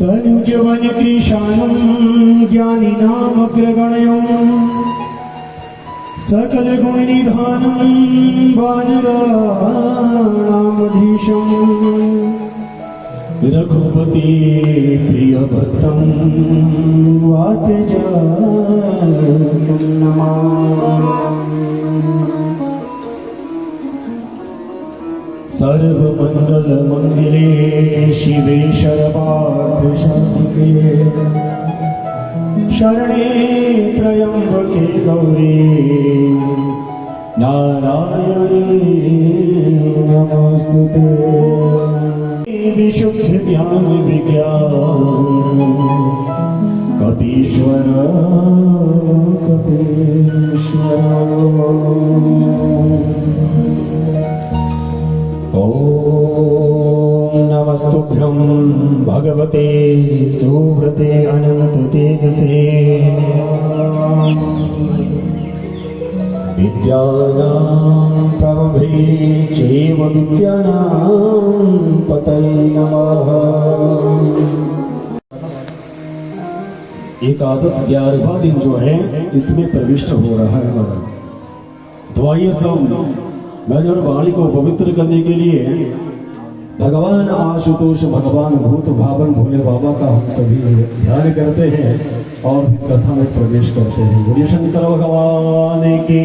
तनुजवन कृशानं ज्ञानिनामग्रगण्यं सकल गुण निधानं वानराणामधीशं रघुपति प्रिय भक्तं वातजातं नमामि। सर्वमंगल मंगले शिवे सर्वार्थ साधिके शरणे त्र्यंबके गौरी नारायणी नमोस्तुते। विशुद्ध ज्ञान विज्ञान कपीश्वर कपीश्वर। ओम नमस्तुभ्यं भगवते सुव्रते अनंत तेजसे विद्यानां प्रभवे चैव विद्यानां पतये नमः। एकादश 11वां दिन जो है इसमें प्रविष्ट हो रहा है। द्वाइय सम मन और वाणी को पवित्र करने के लिए भगवान आशुतोष भगवान भूत भावन भोले बाबा का हम सभी ध्यान करते हैं और कथा में प्रवेश करते हैं। बोलिए शंकर भगवान की।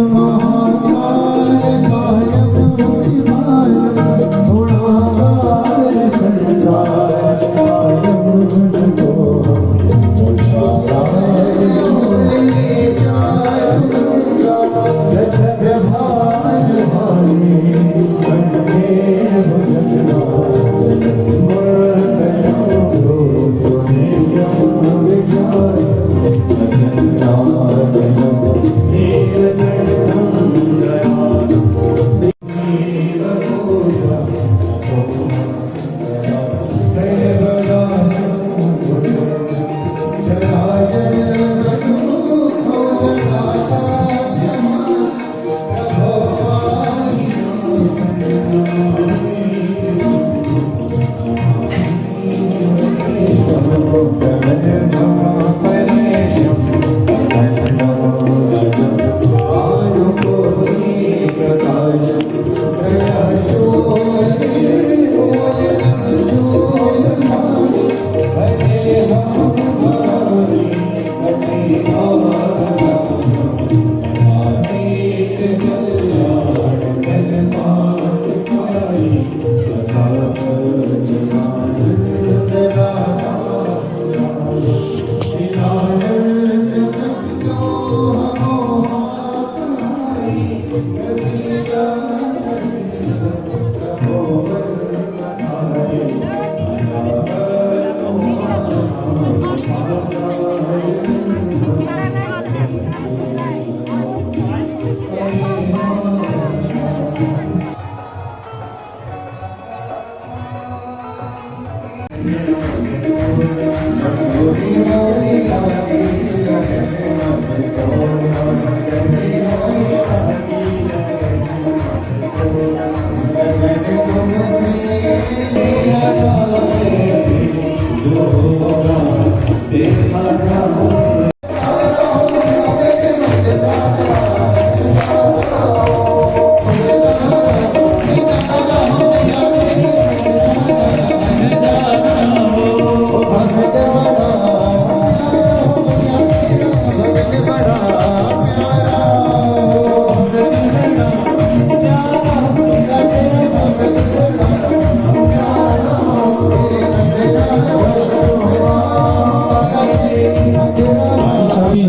महाकाल कायम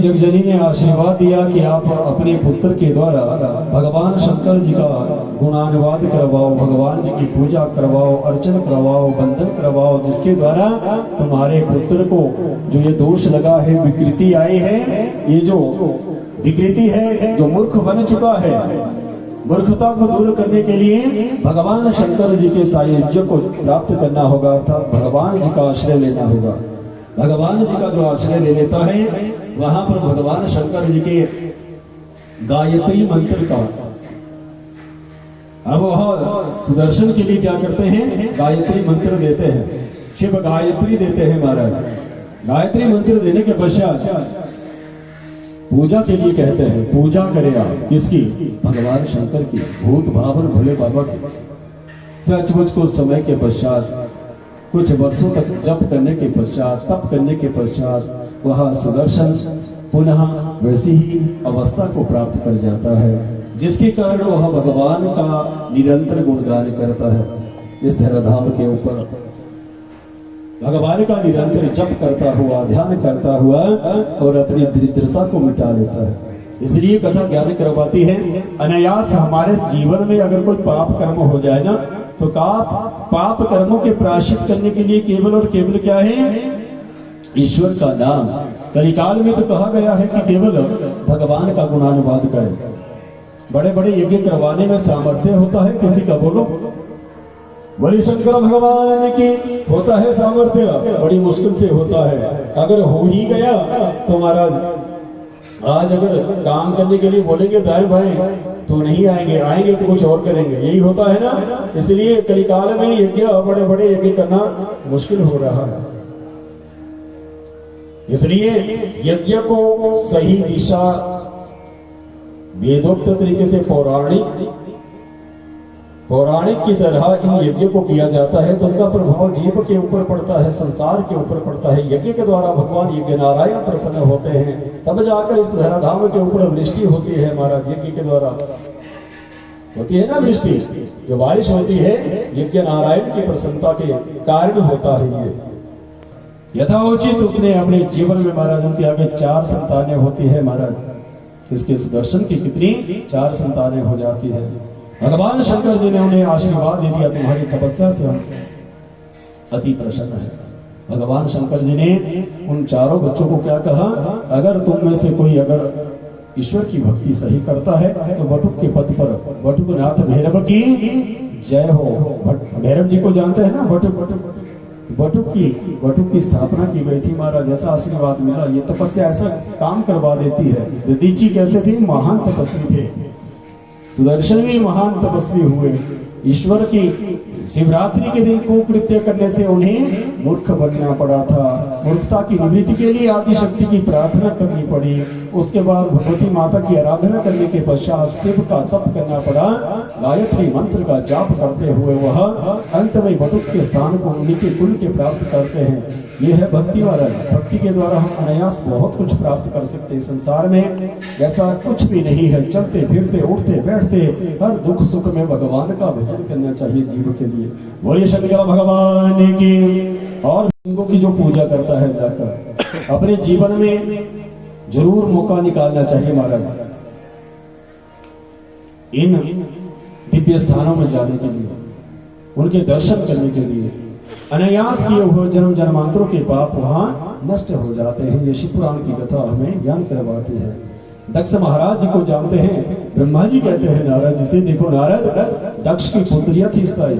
जगजनी ने आशीर्वाद दिया कि आप अपने पुत्र के द्वारा भगवान शंकर जी का गुणानुवाद करवाओ, भगवान जी की पूजा करवाओ, अर्चन करवाओ, बंधन करवाओ, जिसके द्वारा तुम्हारे पुत्र को जो ये दोष लगा है, विकृति आई है, ये जो विकृति है, जो मूर्ख बन चुका है, मूर्खता को दूर करने के लिए भगवान शंकर जी के सायुज्य को प्राप्त करना होगा, अर्थात भगवान जी का आश्रय लेना होगा। भगवान जी का जो आश्रय ले लेता है, वहां पर भगवान शंकर जी के गायत्री मंत्र का, अब वह सुदर्शन के लिए क्या करते हैं, गायत्री मंत्र देते हैं, शिव गायत्री देते हैं महाराज। गायत्री मंत्र देने के पश्चात पूजा के लिए कहते हैं, पूजा करे आप, किसकी, भगवान शंकर की, भूत भावर भोले बाबा की। सचमुच कुछ समय के पश्चात, कुछ वर्षों तक जप करने के पश्चात, तप करने के पश्चात, वह सुदर्शन पुनः वैसी ही अवस्था को प्राप्त कर जाता है, जिसके कारण वह भगवान का निरंतर गुणगान करता है। इस धराधाम के ऊपर भगवान का निरंतर जप करता हुआ, ध्यान करता हुआ और अपनी दरिद्रता को मिटा लेता है। इसलिए कथा ज्ञान करवाती है, अनायास हमारे जीवन में अगर कोई पाप कर्म हो जाए ना, तो पाप कर्मों के प्रायश्चित करने के लिए केवल और केवल क्या है, ईश्वर का नाम। कलिकाल में तो कहा गया है कि केवल भगवान का गुणानुवाद करें। बड़े बड़े यज्ञ करवाने में सामर्थ्य होता है किसी का, बोलो बलि शंकर भगवान की होता है सामर्थ्य, बड़ी मुश्किल से होता है। अगर हो ही गया तो महाराज आज अगर काम करने के लिए बोलेंगे दाएं बाएं तो नहीं आएंगे, आएंगे तो कुछ और करेंगे, यही होता है ना। इसलिए कलिकाल में यज्ञ, बड़े बड़े यज्ञ करना मुश्किल हो रहा है। इसलिए यज्ञ को सही दिशा, वेदोक्त तरीके से पौराणिक की तरह इन यज्ञ को किया जाता है, तो उनका प्रभाव जीव के ऊपर पड़ता है, संसार के ऊपर पड़ता है। यज्ञ के द्वारा भगवान यज्ञ नारायण प्रसन्न होते हैं, तब जाकर इस धराधाम के ऊपर वृष्टि होती है महाराज। यज्ञ के द्वारा होती है ना वृष्टि, जो बारिश होती है यज्ञ नारायण की प्रसन्नता के कारण होता है। ये यथाउचित उसने अपने जीवन में महाराज, उनके आगे 4 संतानें होती है महाराज। इसके दर्शन की कितनी 4 संतानें हो जाती है। भगवान शंकर जी ने उन्हें आशीर्वाद दे दिया, तुम्हारी तपस्या से हम अति प्रसन्न है। भगवान शंकर जी ने उन चारों बच्चों को क्या कहा, अगर तुम में से कोई अगर ईश्वर की भक्ति सही करता है तो बटुक के पद पर बटुकनाथ भैरव की जय हो। भैरव जी को जानते हैं ना, बटुक की स्थापना की गई थी महाराज, ऐसा आशीर्वाद मिला। ये तपस्या ऐसा काम करवा देती है। दधीची कैसे थे, महान तपस्वी थे। सुदर्शन भी महान तपस्वी हुए। ईश्वर की शिवरात्रि के दिन कुकृत्य करने से उन्हें मूर्ख बनना पड़ा था। मूर्खता की निवृत्ति के लिए आदि शक्ति की प्रार्थना करनी पड़ी। उसके बाद भगवती माता की आराधना करने के पश्चात शिव का तप करना पड़ा। गायत्री मंत्र का जाप करते हुए वह अंत में बटुक के स्थान को उन्हीं के कुल के प्राप्त करते हैं। यह है भक्ति महाराज। भक्ति के द्वारा हम अनायास बहुत कुछ प्राप्त कर सकते हैं। संसार में ऐसा कुछ भी नहीं है। चलते फिरते उठते बैठते हर दुख सुख में भगवान का भजन करना चाहिए जीव के लिए। बोलिए शंकर भगवान की। और लिंगों की जो पूजा करता है जाकर अपने जीवन में जरूर मौका निकालना चाहिए महाराज, इन दिव्य स्थानों में जाने के लिए, उनके दर्शन करने के लिए। अनायास किए हुए जन्म जन्मांतरों के पाप वहां नष्ट हो जाते हैं। ये शिव पुराण की कथा हमें ज्ञान करवाती है। दक्ष महाराज जी को जानते हैं। ब्रह्मा जी कहते हैं नारद जी से, देखो नारद, दक्ष की पुत्रियां थी स्थाई,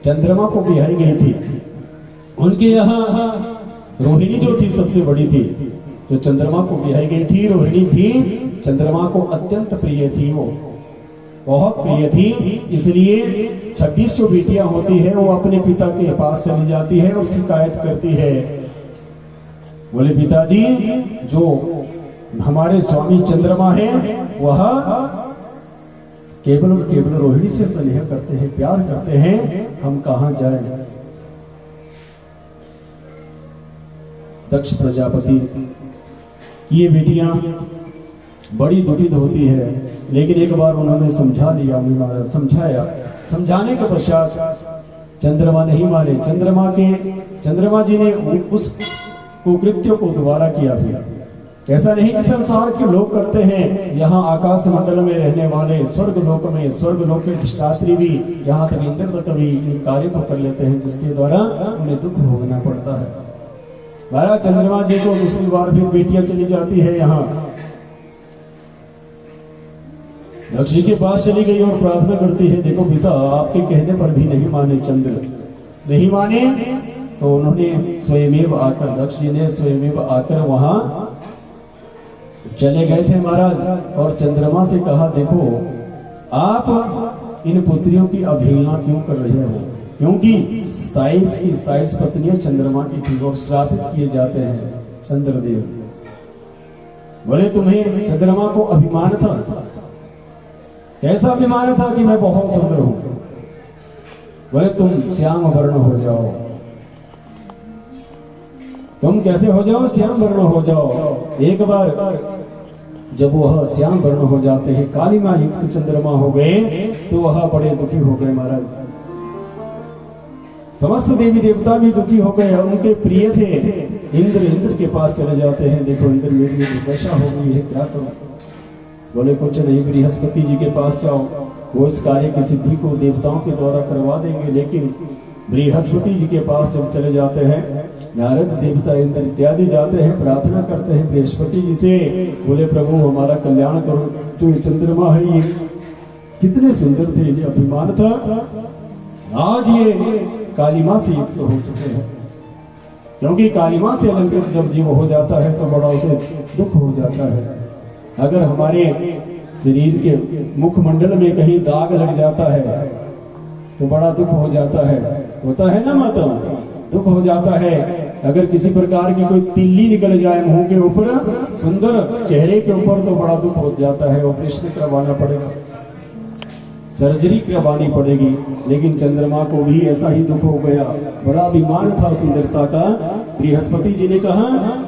चंद्रमा को ब्याही गई थी। उनके यहाँ रोहिणी जो थी सबसे बड़ी थी, जो चंद्रमा को ब्याही गई थी। रोहिणी थी, चंद्रमा को अत्यंत प्रिय थी, वो बहुत प्रिय थी। इसलिए 26 जो बेटियां होती है वो अपने पिता के पास चली जाती है और शिकायत करती है, बोले पिताजी, जो हमारे स्वामी चंद्रमा है वह केवल और केवल रोहिणी से स्नेह करते हैं, प्यार करते हैं, हम कहां जाएं। दक्ष प्रजापति की ये बेटियां बड़ी दुखित होती है, लेकिन एक बार उन्होंने समझा लिया, महाराज समझाया। समझाने के पश्चात चंद्रमा नहीं माने। चंद्रमा जी ने उस कुकृत्य को दोबारा किया भी। ऐसा नहीं कि संसार के लोग करते हैं, यहाँ आकाश मंडल में रहने वाले स्वर्ग लोक में अधिष्ठात्री भी, यहाँ तक इंद्र तक भी इन कार्य को कर लेते हैं, जिसके द्वारा उन्हें दुख भोगना पड़ता है। महाराज चंद्रमा जी को दूसरी बार फिर बेटियां चली जाती है, यहाँ दक्ष जी के पास चली गई और प्रार्थना करती है, देखो पिता, आपके कहने पर भी नहीं माने, चंद्र नहीं माने। तो उन्होंने स्वयमेव आकर, दक्ष जी ने स्वयमेव आकर वहां चले गए थे महाराज, और चंद्रमा से कहा, देखो आप इन पुत्रियों की अवहेलना क्यों कर रहे हो, क्योंकि 27 पत्नियां चंद्रमा की थी और श्रापित किए जाते हैं चंद्रदेव। बोले तुम्हें चंद्रमा को अभिमान था, कैसा अभिमान था कि मैं बहुत सुंदर हूं। बोले तुम श्याम वर्ण हो जाओ, तुम कैसे हो जाओ, श्याम वर्ण हो जाओ। एक बार जब वह श्याम वर्ण हो जाते हैं, कालिमा युक्त चंद्रमा हो गए, तो वह बड़े दुखी हो गए महाराज। समस्त देवी देवता भी दुखी हो गए, उनके प्रिय थे इंद्र के पास चले जाते हैं, देखो इंद्र मेरी दुर्दशा हो गई है, क्या करूं। बोले कुछ नहीं, बृहस्पति जी के पास जाओ, वो इस कार्य की सिद्धि को देवताओं के द्वारा करवा देंगे। लेकिन बृहस्पति जी के पास जब चले जाते हैं, नारद देवता इंद्र इत्यादि जाते हैं, प्रार्थना करते हैं बृहस्पति जी से, बोले प्रभु हमारा कल्याण करो, तो ये चंद्रमा है, ये कितने सुंदर थे, ये अभिमान था, आज ये कालिमा से युक्त हो चुके हैं। क्योंकि कालिमा से अलंकृत जब जीव हो जाता है तो बड़ा उसे दुख हो जाता है। अगर हमारे शरीर के मुखमंडल में कहीं दाग लग जाता है तो बड़ा दुख हो जाता है, होता है ना माता, दुख हो जाता है। अगर किसी प्रकार की कोई तिल्ली निकल जाए मुंह के ऊपर, सुंदर चेहरे के ऊपर, तो बड़ा दुख हो जाता है, ऑपरेशन करवाना पड़ेगा, सर्जरी करवानी पड़ेगी। लेकिन चंद्रमा को भी ऐसा ही दुख हो गया, बड़ा अभिमान था सुंदरता का। बृहस्पति जी ने कहा,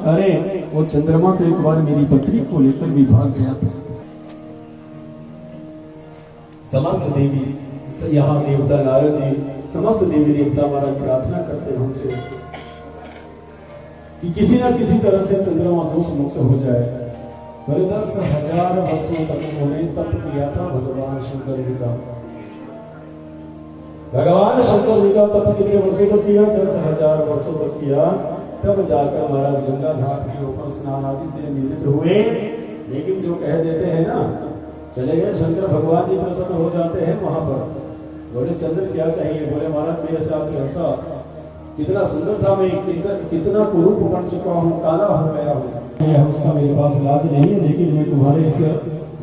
अरे वो चंद्रमा तो एक बार मेरी पत्नी को लेकर भी भाग गया था। समस्त देवी, यहाँ देवता नारद जी, समस्त देवी देवता हमारा प्रार्थना करते हैं हमसे कि किसी न किसी तरह से चंद्रमा दोष मुक्त हो जाए। 10,000 वर्षों तक उन्होंने तप किया था भगवान शंकर जी का। भगवान शंकर जी का तप कितने वर्षों तक किया? 10,000 वर्षों तक किया। तब जाकर महाराज गंगा घाट के ऊपर स्नान आदि से निवृत्त हुए। लेकिन जो कह देते हैं ना, चले गए शंकर भगवान जी प्रसन्न हो जाते हैं वहां पर। बोले चंद्र क्या चाहिए? बोले महाराज मेरे साथ ऐसा कितना सुंदर था, मैं कितना कुरूप बन चुका हूँ, काला हो गया हूँ, उसका मेरे पास इलाज नहीं है। लेकिन मैं तुम्हारे इस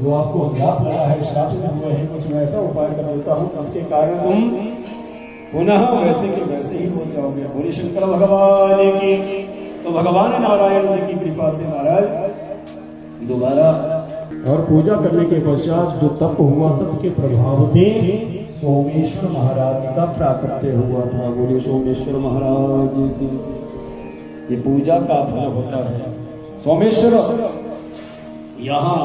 जो आपको श्राप लगा है, श्राप हुए हैं, कुछ मैं ऐसा उपाय कर देता हूँ जिसके कारण तुम पुनः वैसे के वैसे ही हो जाओगे। बोले शंकर भगवान की। तो भगवान नारायण जी की कृपा से महाराज दोबारा और पूजा करने के पश्चात जो तप हुआ, तप के प्रभाव से सोमेश्वर महाराज का प्राकट्य हुआ था। बोले सोमेश्वर महाराज की। ये पूजा का फल होता है। सोमेश्वर यहाँ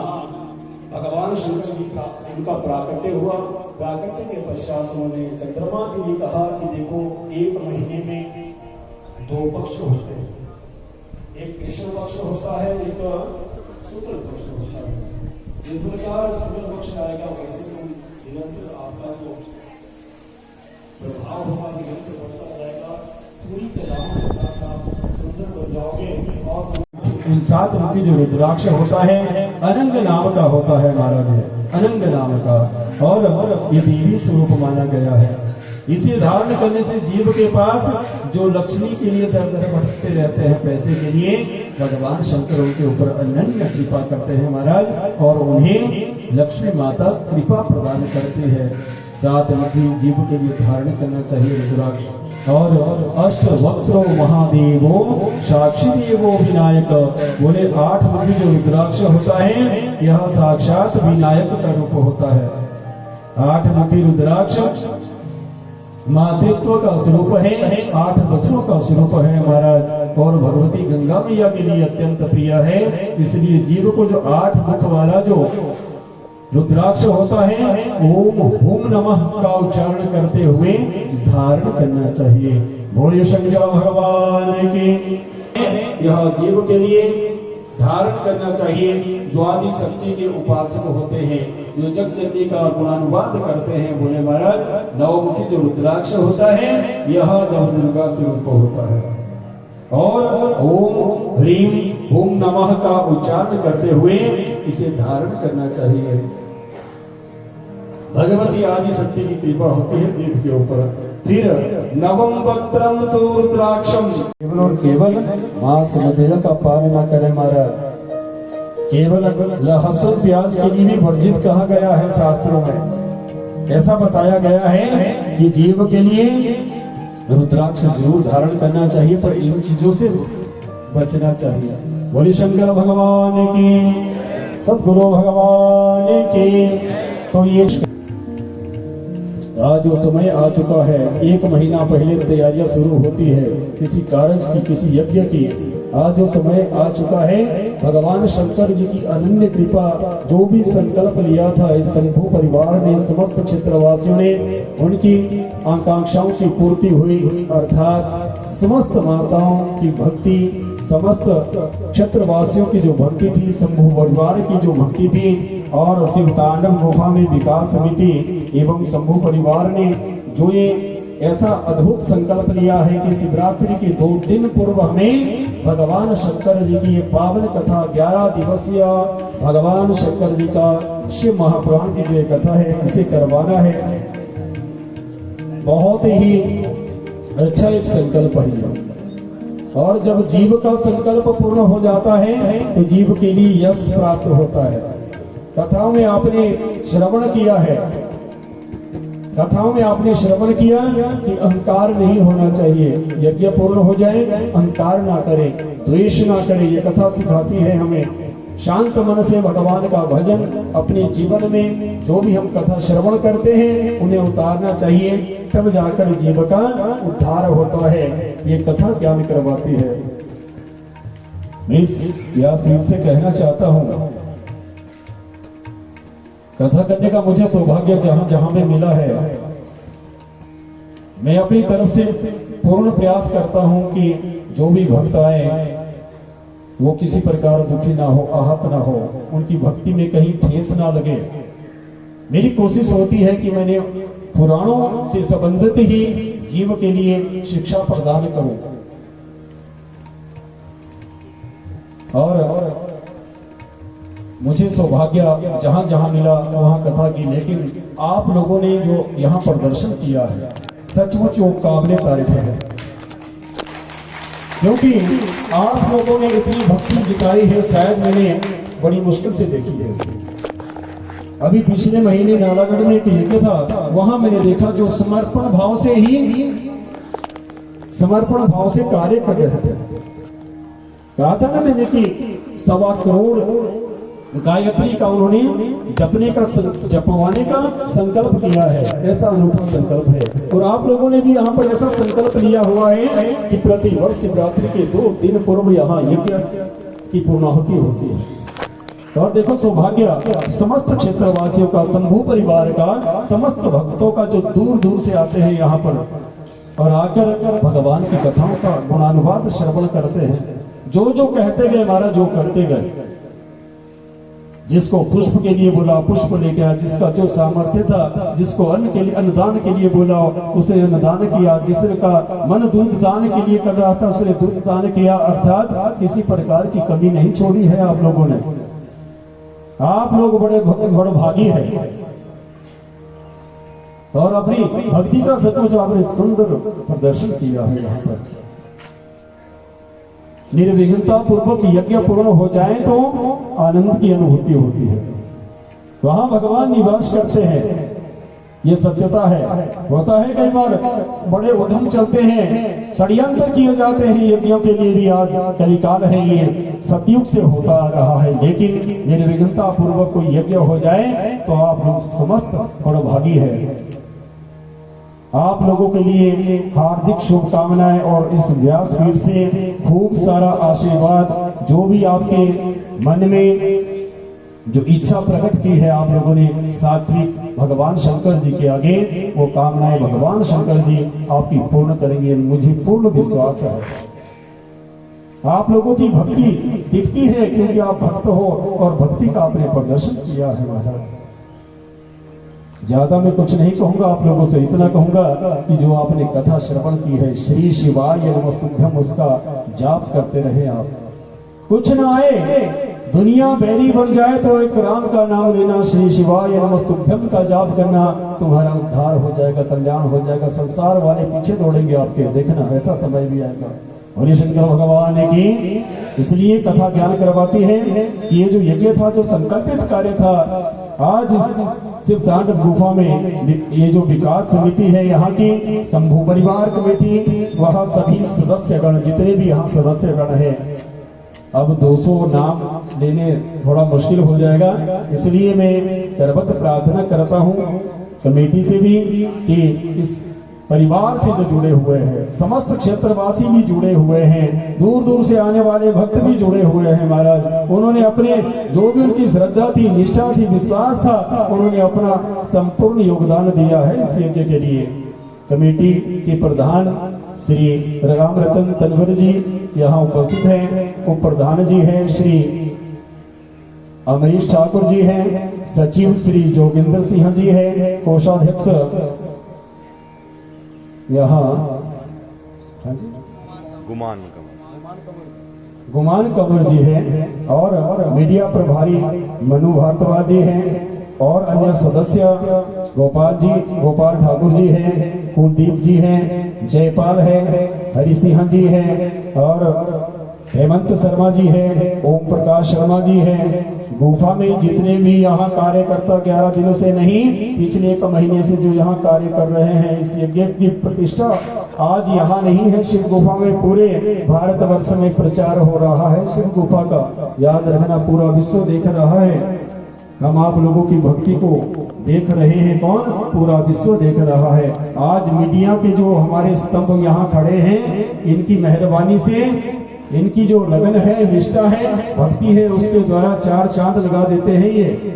भगवान शंकर जी का उनका प्राकट्य हुआ। प्राकट्य के पश्चात उन्होंने चंद्रमा के लिए कहा कि देखो, एक महीने में 2 पक्ष होते हैं, एक कृष्ण पक्ष होता है, एक शुक्ल पक्ष होता है। जिस प्रकार शुक्ल पक्ष आएगा वैसे तुम निरंतर आपका जो प्रभाव होगा निरंतर बढ़ता जाएगा। पूरी तरह के साथ आप सुंदर बन जाओगे और इन 7 मुखी जो रुद्राक्ष होता है अनंग नाम का होता है महाराज, अनंग नाम का, और ये देवी स्वरूप माना गया है। इसे धारण करने से जीव के पास जो लक्ष्मी के लिए दर दर भटकते रहते हैं पैसे के लिए, भगवान शंकर उनके ऊपर अनन्य कृपा करते हैं महाराज, और उन्हें लक्ष्मी माता कृपा प्रदान करती है। 7 मुखी जीव के लिए धारण करना चाहिए रुद्राक्ष। और अष्टवक्त्रो महादेवो साक्षी देवो विनायक, बोले 8 मुखी जो रुद्राक्ष होता है यह साक्षात विनायक का रूप होता है। 8 मुखी रुद्राक्ष मातृत्व का स्वरूप है, 8 वसुओं का स्वरूप है महाराज, और भगवती गंगा मैया के लिए अत्यंत प्रिय है। इसलिए जीव को जो 8 मुख वाला जो रुद्राक्ष होता है ओम हुम नमः का उच्चारण करते हुए धारण करना चाहिए। बोलिए शंकर भगवान की। यह जीव के लिए धारण करना चाहिए जो आदि शक्ति के उपासक होते हैं, जो जग जननी का गुणानुवाद करते हैं। बोले महाराज 9 मुखी जो रुद्राक्ष होता है यह नव दुर्गा स्वरूप होता है, और ओम ह्रीम ओम नमः का उच्चारण करते हुए इसे धारण करना चाहिए। भगवती आदि शक्ति की कृपा होती है जीव के ऊपर। फिर नवम वक्त्रम तो रुद्राक्षम, केवल और केवल मांस मदिरा का पान न करे महाराज, केवल लहसुन प्याज के लिए भी वर्जित कहा गया है शास्त्रों में। ऐसा बताया गया है कि जीव के लिए रुद्राक्ष जरूर धारण करना चाहिए, पर इन चीजों से बचना चाहिए। बोले शंकर भगवान की, सद्गुरु भगवान की। तो ये आज जो समय आ चुका है, 1 महीना पहले तैयारियां शुरू होती है किसी कार्य की, किसी यज्ञ की। आज जो समय आ चुका है, भगवान शंकर जी की अनन्य कृपा, जो भी संकल्प लिया था इस शंभु परिवार ने, समस्त क्षेत्रवासियों ने, उनकी आकांक्षाओं की पूर्ति हुई। अर्थात समस्त माताओं की भक्ति, समस्त क्षेत्रवासियों की जो भक्ति थी, शंभु परिवार की जो भक्ति थी, और शिव तांडव गुफा में विकास समिति एवं शंभु परिवार ने जो ये ऐसा अद्भुत संकल्प लिया है कि शिवरात्रि के 2 दिन पूर्व हमें भगवान शंकर जी की ये पावन कथा 11 दिवसीय भगवान शंकर जी का शिव महापुराण की जो कथा है इसे करवाना है। बहुत ही अच्छा एक संकल्प है, और जब जीव का संकल्प पूर्ण हो जाता है तो जीव के लिए यश प्राप्त होता है। कथाओं में आपने श्रवण किया है, कथाओं में आपने श्रवण किया कि अहंकार नहीं होना चाहिए, यज्ञ पूर्ण हो जाए अहंकार ना करें, द्वेष ना करें। ये कथा सिखाती है हमें शांत मन से भगवान का भजन अपने जीवन में, जो भी हम कथा श्रवण करते हैं उन्हें उतारना चाहिए, तब जाकर जीव का उद्धार होता है। ये कथा ज्ञान करवाती है। मैं इस व्यासपीठ से कहना चाहता हूँ, कथा करने का मुझे सौभाग्य जहां जहां में मिला है, मैं अपनी तरफ से पूर्ण प्रयास करता हूं कि जो भी भक्त आए वो किसी प्रकार दुखी ना हो, आहत ना हो, उनकी भक्ति में कहीं ठेस ना लगे। मेरी कोशिश होती है कि मैंने पुराणों से संबंधित ही जीव के लिए शिक्षा प्रदान करूं, और मुझे सौभाग्य जहां जहां मिला वहां कथा की। लेकिन आप लोगों ने जो यहाँ प्रदर्शन किया है सचमुच वो काबिले तारीफ है, क्योंकि आप लोगों ने इतनी भक्ति जिताई है, शायद मैंने बड़ी मुश्किल से देखी है। अभी पिछले महीने नालागढ़ में एक यज्ञ था, वहां मैंने देखा जो समर्पण भाव से कार्य कर रहे थे। कहा था ना मैंने कि 1.25 करोड़ गायत्री का उन्होंने जपवाने का संकल्प किया है। ऐसा अनूठा संकल्प है, और आप लोगों ने भी यहाँ पर ऐसा संकल्प लिया हुआ है कि प्रति वर्ष शिवरात्रि के 2 दिन पूर्व यहाँ यज्ञ की पूर्णाहुति होती है। और देखो सौभाग्य समस्त क्षेत्रवासियों का, शंभु परिवार का, समस्त भक्तों का जो दूर दूर से आते हैं यहाँ पर और आकर भगवान की कथाओं का गुणानुवाद श्रवण करते हैं। जो जो कहते गए महाराज, जो करते गए, जिसको पुष्प के लिए बोला पुष्प लेके आया, जिसका जो सामर्थ्य था, जिसको अन्न के लिए अन्नदान के लिए बोला उसने अन्नदान किया, जिसका मन दूध दान के लिए कर रहा था उसने दूध दान किया। अर्थात किसी प्रकार की कमी नहीं छोड़ी है आप लोगों ने। आप लोग बड़े भागी है और अपनी भक्ति का सचमुच आपने सुंदर प्रदर्शन किया है। यहाँ पर निर्विघ्नता पूर्वक यज्ञ पूर्ण हो जाए तो आनंद की अनुभूति होती है, वहां भगवान निवास करते हैं, ये सत्यता है। होता है कई बार बड़े उद्यम चलते हैं, षड्यंत्र किए जाते हैं यज्ञों के लिए भी। आज कलिकाल है, ये सतयुग से होता आ रहा है, लेकिन निर्विघ्नता पूर्वक कोई यज्ञ हो जाए तो आप लोग समस्त बड़भागी है। आप लोगों के लिए हार्दिक शुभकामनाएं और इस व्यासपीठ से खूब सारा आशीर्वाद। जो भी आपके मन में जो इच्छा प्रकट की है आप लोगों ने सात्विक भगवान शंकर जी के आगे, वो कामनाएं भगवान शंकर जी आपकी पूर्ण करेंगे, मुझे पूर्ण विश्वास है। आप लोगों की भक्ति दिखती है क्योंकि आप भक्त हो और भक्ति का आपने प्रदर्शन किया है महाराज। ज्यादा मैं कुछ नहीं कहूंगा, आप लोगों से इतना कहूंगा कि जो आपने कथा श्रवण की है श्री शिवाय नमस्तुभ्यम, उसका जाप करते रहे आप। कुछ ना आए, दुनिया बैरी बन जाए तो एक राम का नाम लेना, श्री शिवाय नमस्तुभ्यम का जाप करना, तुम्हारा उद्धार हो जाएगा, कल्याण हो जाएगा। संसार वाले पीछे दौड़ेंगे आपके, देखना ऐसा समय भी आएगा। और ये शंकर भगवान की इसलिए कथा ज्ञान करवाती है कि ये जो यज्ञ था, जो संकल्पित कार्य था, आज इस शिवतांडव गुफा में ये जो विकास समिति है यहाँ की, शंभू परिवार कमेटी, वह सभी सदस्यगण जितने भी यहाँ सदस्यगण है, अब 200 नाम लेने थोड़ा मुश्किल हो जाएगा, इसलिए मैं करबद्ध प्रार्थना करता हूँ कमेटी से भी कि इस परिवार से जो जुड़े हुए हैं, समस्त क्षेत्रवासी भी जुड़े हुए हैं, दूर दूर से आने वाले भक्त भी जुड़े हुए हैं महाराज। उन्होंने अपने जो भी उनकी श्रद्धा थी, निष्ठा थी, विश्वास था, उन्होंने अपना संपूर्ण योगदान दिया है इस यज्ञ के लिए। कमेटी के प्रधान श्री राम रतन तनवर जी यहाँ उपस्थित हैं, उप प्रधान जी हैं श्री अमरीश ठाकुर जी हैं, सचिव श्री जोगिंदर सिंह जी हैं, कोषाध्यक्ष यहाँ गुमान कंवर जी हैं, और मीडिया प्रभारी मनु भारद्वाज जी हैं, और अन्य सदस्य गोपाल ठाकुर जी हैं, कुलदीप जी हैं, जयपाल है, हरि सिंह जी हैं, और हेमंत शर्मा जी हैं, ओम प्रकाश शर्मा जी हैं। गुफा में जितने भी यहाँ कार्यकर्ता 11 दिनों से नहीं, पिछले 1 महीने से जो यहाँ कार्य कर रहे हैं, इस यज्ञ की प्रतिष्ठा आज यहाँ नहीं है, शिव गुफा में पूरे भारतवर्ष में प्रचार हो रहा है शिव गुफा का। याद रखना, पूरा विश्व देख रहा है। हम आप लोगों की भक्ति को देख रहे हैं, कौन? पूरा विश्व देख रहा है। आज मीडिया के जो हमारे स्तंभ यहाँ खड़े हैं, इनकी मेहरबानी से, इनकी जो लगन है, निष्ठा है, भक्ति है, उसके द्वारा 4 चांद लगा देते हैं ये।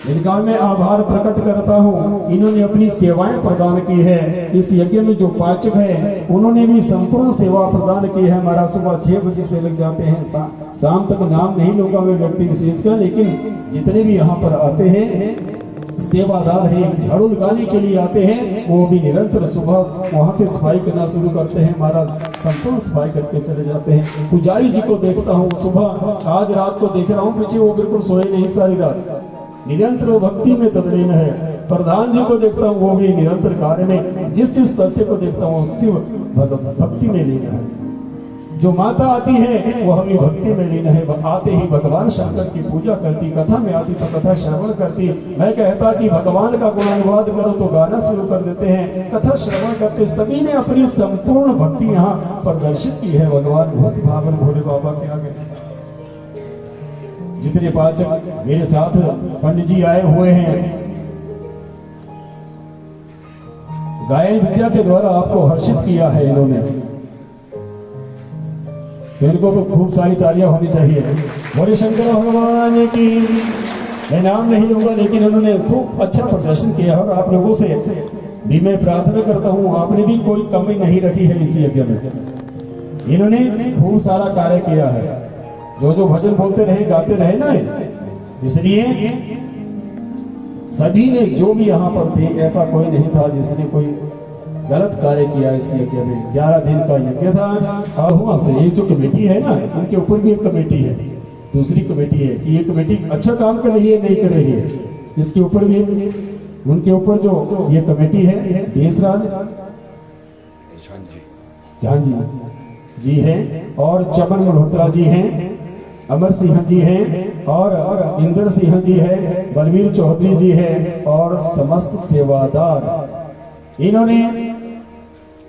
इनका मैं आभार प्रकट करता हूँ, इन्होंने अपनी सेवाएं प्रदान की है। इस यज्ञ में जो पाचक है, उन्होंने भी संपूर्ण सेवा प्रदान की है। हमारा सुबह 6 बजे से लग जाते हैं, शाम तक नाम नहीं लूंगा मैं व्यक्ति विशेष का, लेकिन जितने भी यहाँ पर आते हैं सेवादार है, झाड़ू लगाने के लिए आते हैं, वो भी निरंतर सुबह वहां से सफाई करना शुरू करते हैं। महाराज संपूर्ण सफाई करके चले जाते हैं। पुजारी जी को देखता हूँ, सुबह आज रात को देख रहा हूँ, पीछे वो बिल्कुल सोए नहीं सारी रात, निरंतर वो भक्ति में तल्लीन है। प्रधान जी को देखता हूँ, वो भी निरंतर कार्य में, जिस सदस्य को देखता हूँ शिव भक्ति में लीन है। जो माता आती है वो हमें भक्ति में लीन है, आते ही भगवान शंकर की पूजा करती, कथा में आती तो कथा श्रवण करती। मैं कहता कि भगवान का गुणानुवाद करो तो गाना शुरू कर देते हैं, कथा श्रवण करते। सभी ने अपनी संपूर्ण भक्ति यहाँ प्रदर्शित की है भगवान बहुत भावन भोले बाबा के आगे। जितने पाचक मेरे साथ पंडित जी आए हुए हैं, गायन विद्या के द्वारा आपको हर्षित किया है इन्होंने, इनको तो खूब सारी तालियां होनी चाहिए। बोले शंकर भगवान की। मैं नाम नहीं लूंगा, लेकिन उन्होंने खूब अच्छा प्रदर्शन किया और आप लोगों से भी मैं प्रार्थना करता हूँ, आपने भी कोई कमी नहीं रखी है इस यज्ञ में। इन्होंने खूब सारा कार्य किया है। जो भजन बोलते रहे, गाते रहे ना, इसलिए सभी ने जो भी यहाँ पर थे, ऐसा कोई नहीं था जिसने कोई गलत कार्य किया इस यज्ञ में। 11 दिन का यज्ञ था। हूँ आपसे, ये जो कमेटी है ना, उनके ऊपर भी एक कमेटी है, दूसरी कमेटी है कि ये कमेटी अच्छा काम कर रही है नहीं कर रही है, इसके ऊपर भी उनके ऊपर जो ये कमेटी है, देशराज ध्यान जी हैं, और चमन मल्होत्रा जी हैं, अमर सिंह जी हैं, और इंद्र सिंह जी है, बलवीर चौधरी जी है, और समस्त सेवादार। इन्होंने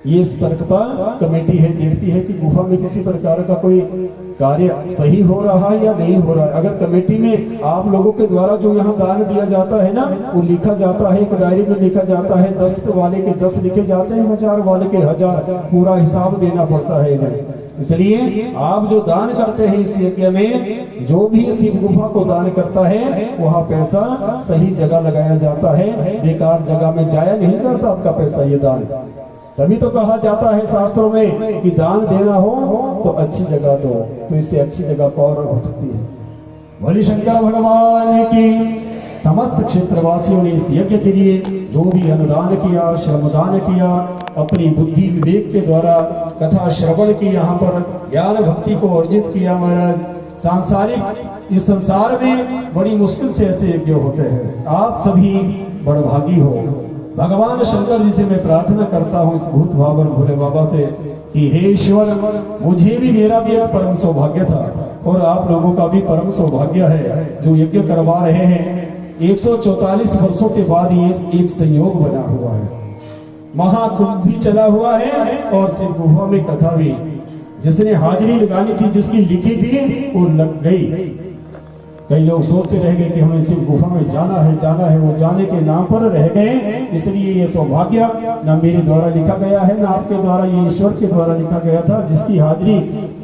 ये सतर्कता कमेटी है, देखती है कि गुफा में किसी प्रकार का कोई कार्य सही हो रहा है या नहीं हो रहा है। अगर कमेटी में आप लोगों के द्वारा जो यहाँ दान दिया जाता है ना, वो लिखा जाता है, एक डायरी में लिखा जाता है, 10 वाले के 10 लिखे जाते हैं, 1000 वाले के 1000, पूरा हिसाब देना पड़ता है इन्हें। इसलिए आप जो दान करते हैं इस यज्ञ में, जो भी शिव गुफा को दान करता है, वहाँ पैसा सही जगह लगाया जाता है, बेकार जगह में जाया नहीं जाता आपका पैसा, ये दान। तभी तो कहा जाता है शास्त्रों में कि दान देना हो तो अच्छी जगह दो, तो इससे अच्छी जगह कौन हो सकती है। बोले शंकर भगवान की। समस्त क्षेत्रवासियों ने इस यज्ञ के लिए जो भी अनुदान किया, श्रमदान किया, अपनी बुद्धि विवेक के द्वारा कथा श्रवण की, यहाँ पर ज्ञान भक्ति को अर्जित किया महाराज। सांसारिक इस संसार में बड़ी मुश्किल से ऐसे यज्ञ होते हैं। आप सभी बड़भागी हो। भगवान शंकर जी से मैं प्रार्थना करता हूँ इस भूत भावन भोले बाबा से कि हे ईश्वर, मुझे भी, मेरा भी एक परम सौभाग्य था और आप लोगों का भी परम सौभाग्य है जो यज्ञ करवा रहे हैं। 144 वर्षों के बाद ये एक संयोग बना हुआ है, महाकुंभ भी चला हुआ है और शिव गुफा में कथा भी, जिसने हाजिरी लगानी थी, जिसकी लिखी थी, वो लग गई। कई लोग सोचते रह गए कि हमें शिव गुफा में जाना है, वो जाने के नाम पर रह गए। इसलिए ये सौभाग्य न मेरे द्वारा लिखा गया है, न आपके द्वारा, ये ईश्वर के द्वारा लिखा गया था। जिसकी हाजिरी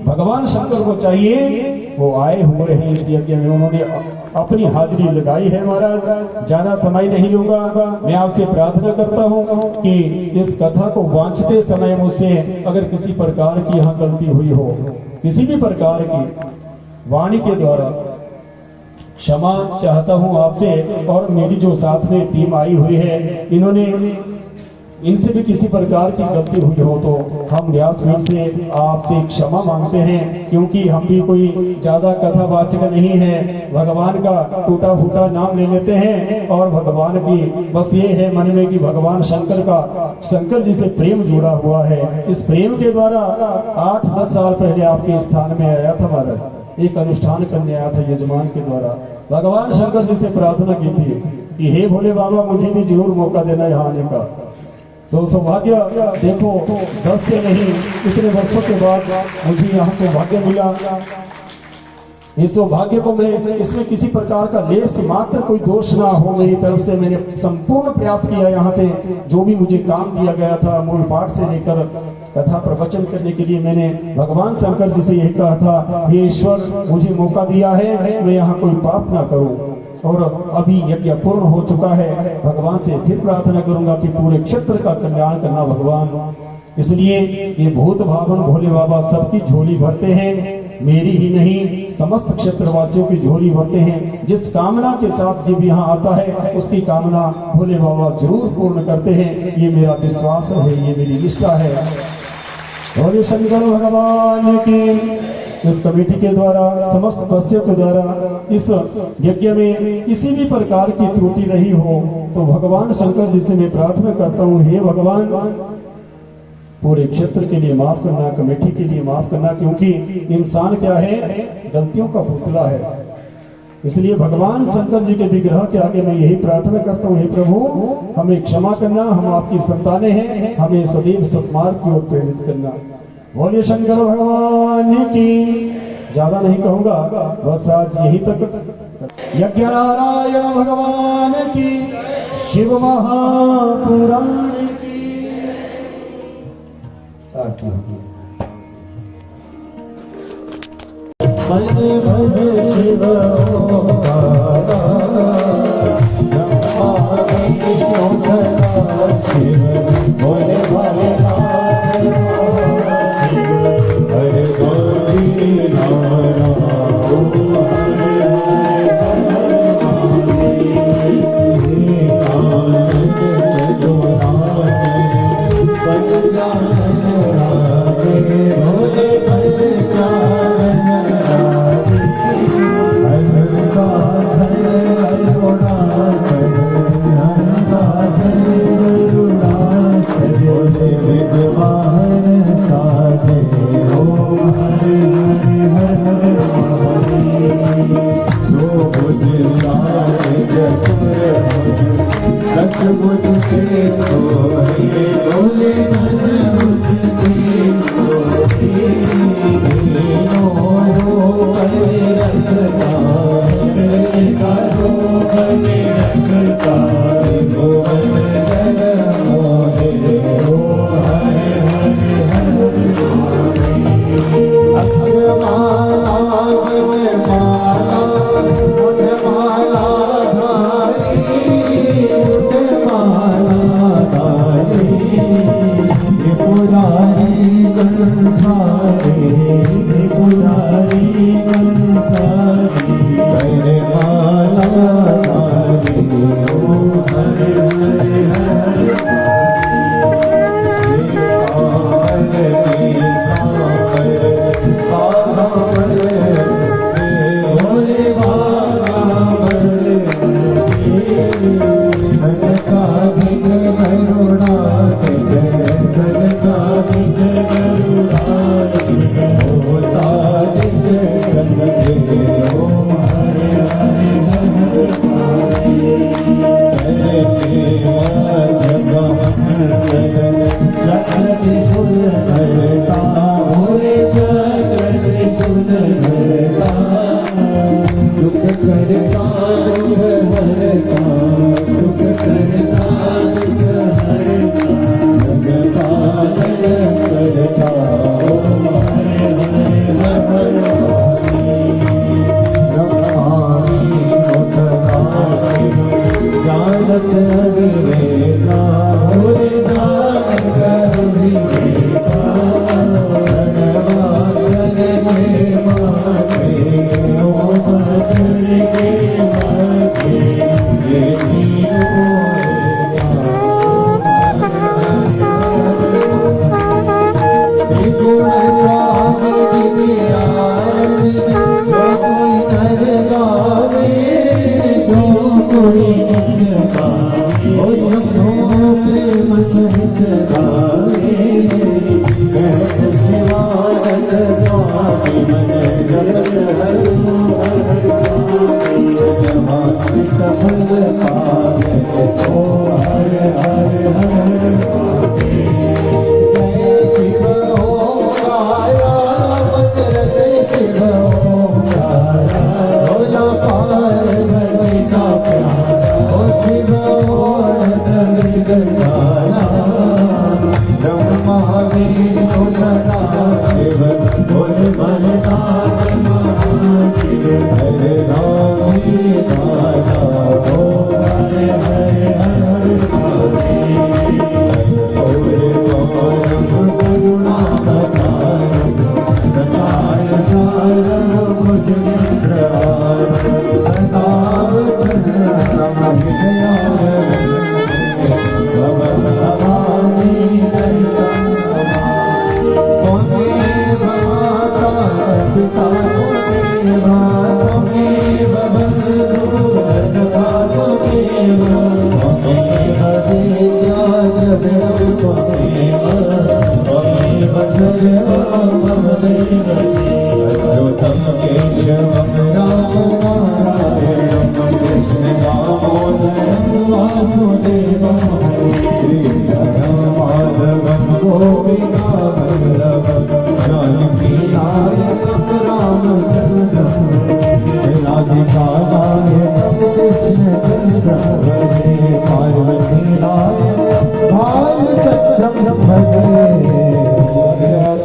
भगवान शंकर को चाहिए, वो आए हुए हैं इस यज्ञ में, उन्होंने अपनी हाजिरी लगाई है। महाराज ज्यादा समय नहीं लूंगा, मैं आपसे प्रार्थना करता हूँ कि इस कथा को वांछते समय मुझसे अगर किसी प्रकार की यहाँ गलती हुई हो, किसी भी प्रकार की वाणी के द्वारा, क्षमा चाहता हूं आपसे। और मेरी जो साथ में टीम आई हुई है, इन्होंने, इनसे भी किसी प्रकार की गलती हुई हो तो हम व्यासपीठ से आपसे क्षमा मांगते हैं, क्योंकि हम भी कोई ज्यादा कथावाचक नहीं है। भगवान का टूटा फूटा नाम ले लेते हैं और भगवान की बस ये है मन में कि भगवान शंकर जी से प्रेम जुड़ा हुआ है। इस प्रेम के द्वारा 8-10 साल पहले आपके स्थान में आया था महाराज, एक अनुष्ठान करने आया था यजमान के द्वारा। भगवान शंकर जी से प्रार्थना की थी कि हे भोले बाबा, मुझे भी जरूर मौका देना यहाँ आने का। सौभाग्य देखो, 10 से नहीं, इतने वर्षों के बाद मुझे यहाँ सौभाग्य मिला। इस सौभाग्य को मैं, इसमें किसी प्रकार का लेस मात्र कोई दोष ना हो मेरी तरफ से। मैंने संपूर्ण प्रयास किया यहाँ से, जो भी मुझे काम दिया गया था, मूल पाठ से लेकर कथा प्रवचन करने के लिए, मैंने भगवान शंकर जी से यही कहा था, हे ईश्वर, मुझे मौका दिया है, मैं यहाँ कोई पाप ना करूँ। और अभी यज्ञ पूर्ण हो चुका है, भगवान से फिर प्रार्थना करूंगा कि पूरे क्षेत्र का कल्याण करना भगवान। इसलिए ये भूत भावन भोले बाबा सबकी झोली भरते हैं, मेरी ही नहीं, समस्त क्षेत्रवासियों की झोली भरते हैं। जिस कामना के साथ जब यहाँ आता है, उसकी कामना भोले बाबा जरूर पूर्ण करते हैं। ये मेरा विश्वास है, ये मेरी निष्ठा है। भोले शंकर भगवान की। इस कमेटी के द्वारा, समस्त सदस्यों के द्वारा इस यज्ञ में किसी भी प्रकार की त्रुटि रही हो तो भगवान शंकर जी से मैं प्रार्थना करता हूँ, हे भगवान, पूरे क्षेत्र के लिए माफ करना, कमेटी के लिए माफ करना, क्योंकि इंसान क्या है, गलतियों का पुतला है। इसलिए भगवान शंकर जी के विग्रह के आगे मैं यही प्रार्थना करता हूँ, हे प्रभु, हमें क्षमा करना, हम आपकी संतानें हैं, हमें सदैव सत्मार्ग की ओर प्रेरित करना। बोलिए शंकर भगवान की। ज्यादा नहीं कहूंगा, बस आज यही तक। यज्ञ नारायण भगवान की, शिव महापुराण की आरती होगी। शिव भोले भाले हरे गोविंद नारायण।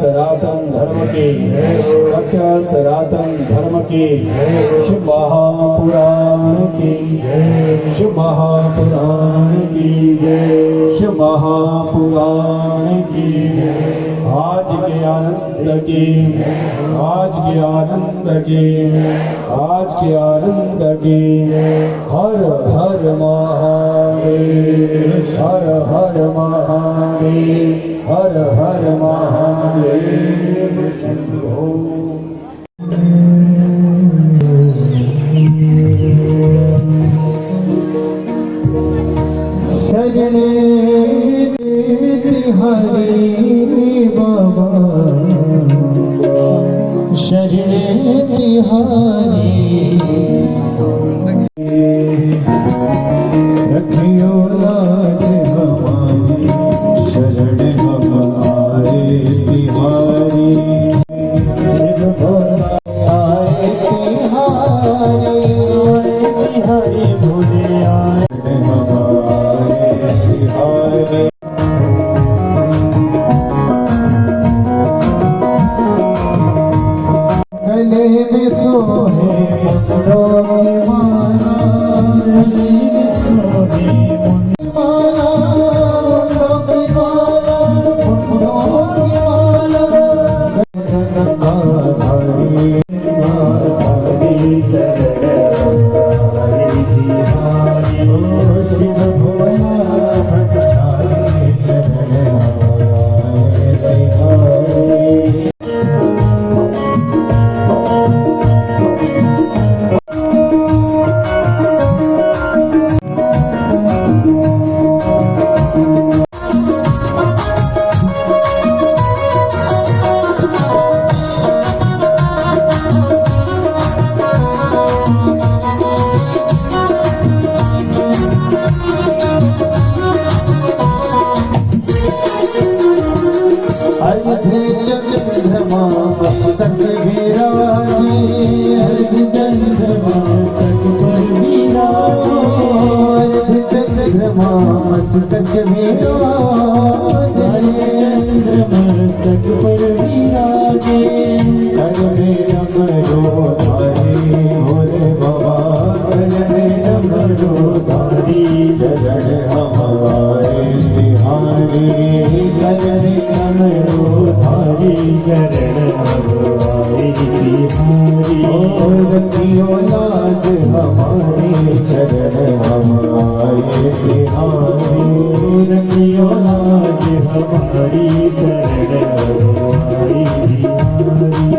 सनातन धर्म के सत्य सनातन धर्म के शिव महापुराण की शिव महापुराण की शिव महापुराण की आज के आनंद की आज के आनंद की आज के आनंद की हर हर महादेव हर हर महादेव हर हर महादेव शंभो। शरणे हरि बाबा शरणे तिहारी रखियो लाज हमारी अर्धे चंद्रमा मस्तक विराजे, अर्धे चंद्रमा मस्तक पर विराजे, अर्धे चंद्रमा मस्तक विराजे, चंद्रमा मस्तक पर विराजे। कर में डमरू धारी भोले बाबा, कर में डमरू धारी चरण हमारे बिहारी, कर में डमरू धारी चरण हमारे बिहारी। और की औलाद हमारे चरण हमारे बिहारी, की औलाद हमारी चरण हमारी बिहारी।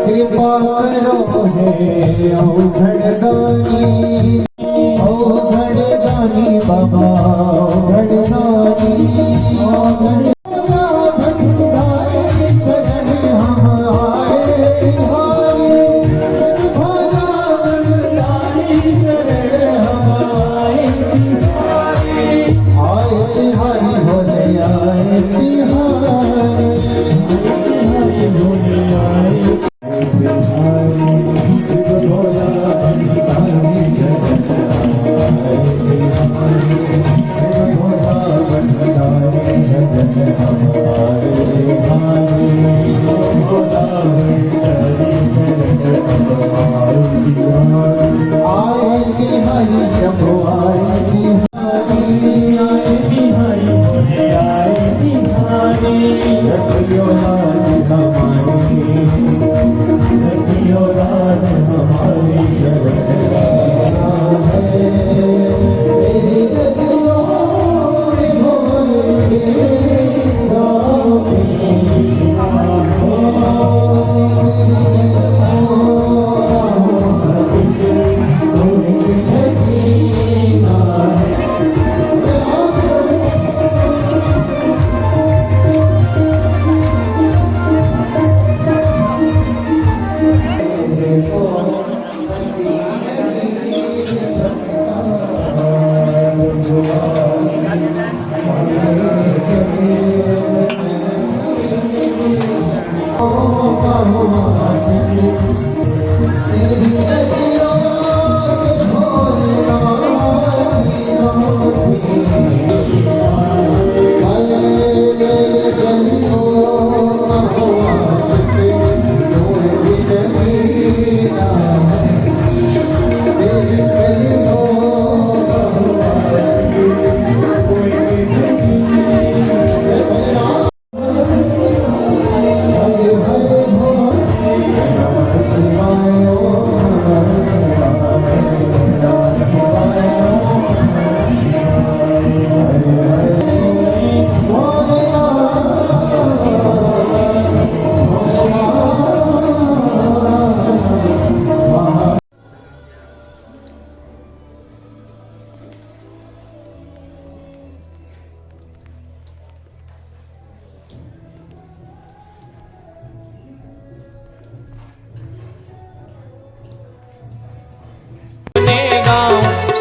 कृपा करो हे औघड़दानी, औघड़दानी बाबा औघड़दानी, भंडारे शरण हम आए बिहारी, भंडारे शरण हम आए बिहारी। आए बिहारी भोले आए बिहारी, भोले आए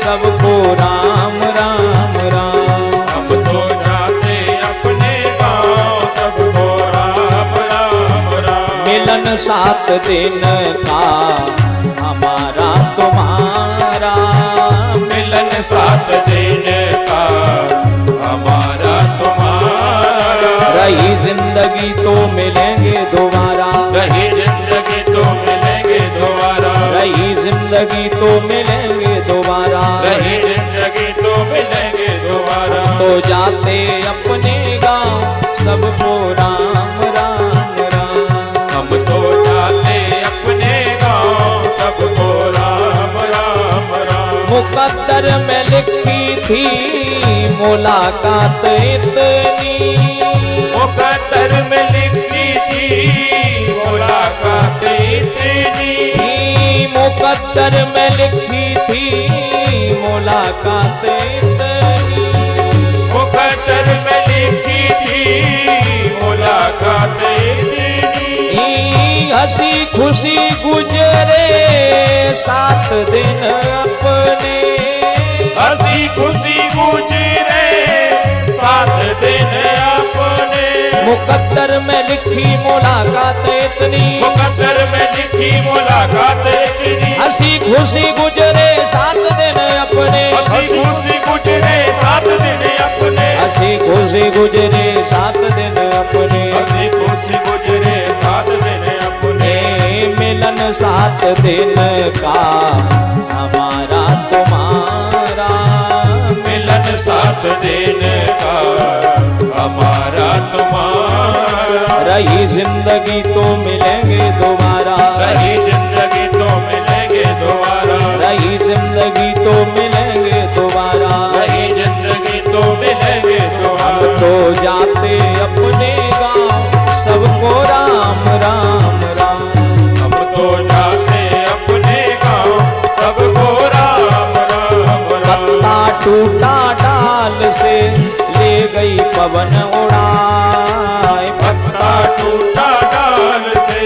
सबको राम राम राम। हम तो जाते अपने गाँव, सबको राम राम राम। मिलन 7 दिन का हमारा तुम्हारा, मिलन 7 दिन का हमारा तुम्हारा। रही जिंदगी तो मिलेंगे दोबारा, रही जिंदगी तो मिलेंगे दोबारा, रही जिंदगी तो मिलेंगे दोबारा, रही जिंदगी तो मिलेंगे दोबारा। तो जाते अपने गाँव, सबको राम राम राम। हम तो जाते अपने गाँव, सबको राम राम राम। मुकद्दर में लिखी थी मुलाकात इतनी, मुकद्दर में लिखी मुकद्दर में लिखी थी मुलाकात इतनी, मुकद्दर में लिखी थी मुलाकात इतनी, हंसी खुशी गुजरे 7 दिन अपने, हंसी खुशी गुजरे 7 दिन अपने, मुकद्दर में लिखी मुलाकात इतनी, मुकद्दर में लिखी मुलाकात इतनी, हंसी खुशी गुजरे 7 दिन अपने, हंसी खुशी गुजरे 7 दिन अपने, हंसी खुशी गुजरे 7 दिन अपने, हंसी खुशी गुजरे 7 दिन अपने, मिलन 7 दिन का हमारा तुम्हारा, मिलन 7 दिन का हमारा तुम्हारा, रही जिंदगी तो मिलेंगे दोबारा, रही जिंदगी तो मिलेंगे दोबारा, रही जिंदगी तो मिलेंगे दोबारा, रही जिंदगी तो मिलेंगे हम दोबारा, तो जाते अपने गांव सबको राम राम राम, हम तो जाते अपने गाँव सबको राम राम राम, पत्ता टूटा डाल से ले गई पवन उड़ाए, पत्ता टूटा डाल से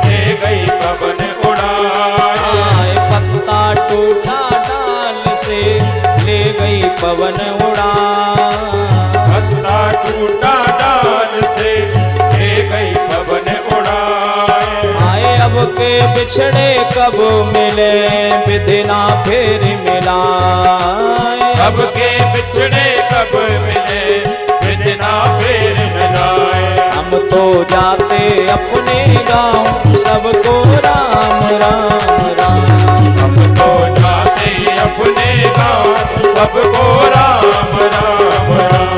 ले गई पवन उड़ाए, पत्ता टूटा डाल से ले गई पवन उड़ाए, पत्ता टूटा डाल से ले गई पवन उड़ाए, आए अब के बिछड़े कब मिले विधिना फिर मिलाए, अब के बिछड़े कब मिले बिना फिर मिलाए, हम तो जाते अपने गांव सबको राम राम राम, हम तो जाते अपने गाँव सबको राम राम राम,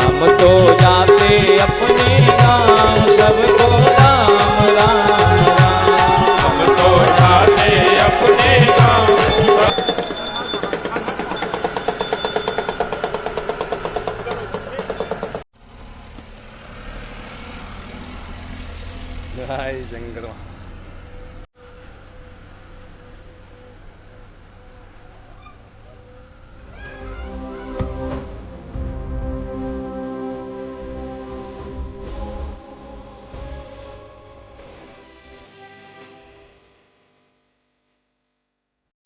हम तो जाते अपने गांव सबको राम राम राम, हम तो जाते अपने गाँव जय शंकर